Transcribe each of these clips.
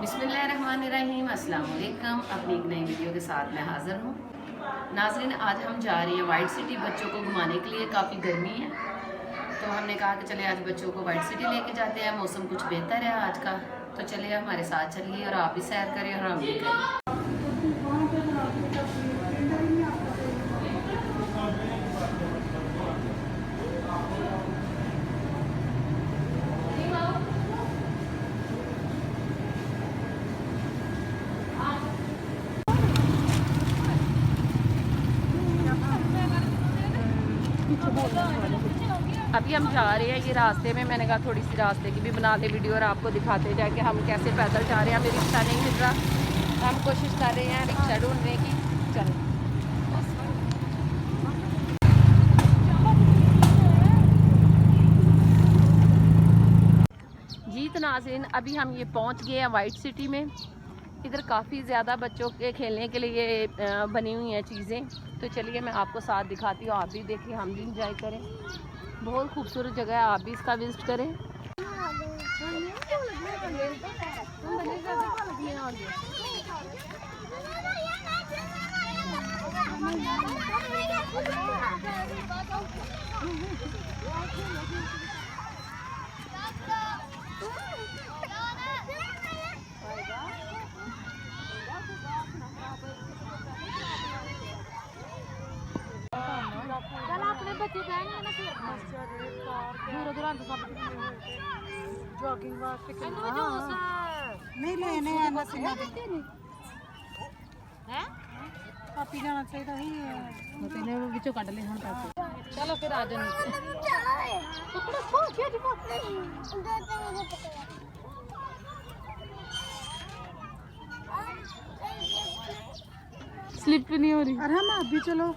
बिस्मिल्लाहिर्रहमानिर्रहीम, अस्सलाम वालेकुम। अपनी एक नई वीडियो के साथ मैं हाज़िर हूँ। नाज़रीन, आज हम जा रहे हैं वाइट सिटी बच्चों को घुमाने के लिए। काफ़ी गर्मी है तो हमने कहा कि चले आज बच्चों को वाइट सिटी लेके जाते हैं। मौसम कुछ बेहतर है आज का, तो चलिए हमारे साथ चलिए और आप भी सैर करें और हम भी करें। अभी हम जा रहे हैं, ये रास्ते में मैंने कहा थोड़ी सी रास्ते की भी बना ले वीडियो और आपको दिखाते जाए कि हम कैसे पैदल जा रहे हैं। हमें रिक्शा नहीं मिल रहा, हम कोशिश कर रहे हैं रिक्शा ढूंढने की। चलो जी। तो नाज़रीन, अभी हम ये पहुंच गए हैं वाइट सिटी में। इधर काफ़ी ज़्यादा बच्चों के खेलने के लिए बनी हुई हैं चीज़ें। तो चलिए मैं आपको साथ दिखाती हूँ, आप भी देखें, हम भी इंजॉय करें। बहुत खूबसूरत जगह है, आप भी इसका विजिट करें। नहीं लेने काफी जाना चाहिए ही कट ले। चलो फिर आ जाओ। स्लिप नहीं हो रही। अरे हम आप भी चलो।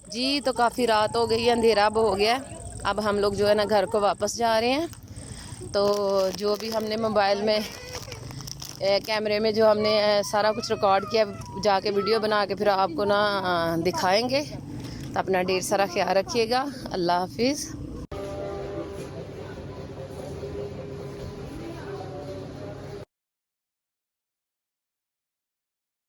जी, तो काफ़ी रात हो गई, अंधेरा अब हो गया। अब हम लोग जो है ना घर को वापस जा रहे हैं। तो जो भी हमने मोबाइल में कैमरे में जो हमने सारा कुछ रिकॉर्ड किया, जाके वीडियो बना के फिर आपको ना दिखाएंगे। तो अपना ढेर सारा ख्याल रखिएगा। अल्लाह हाफिज़।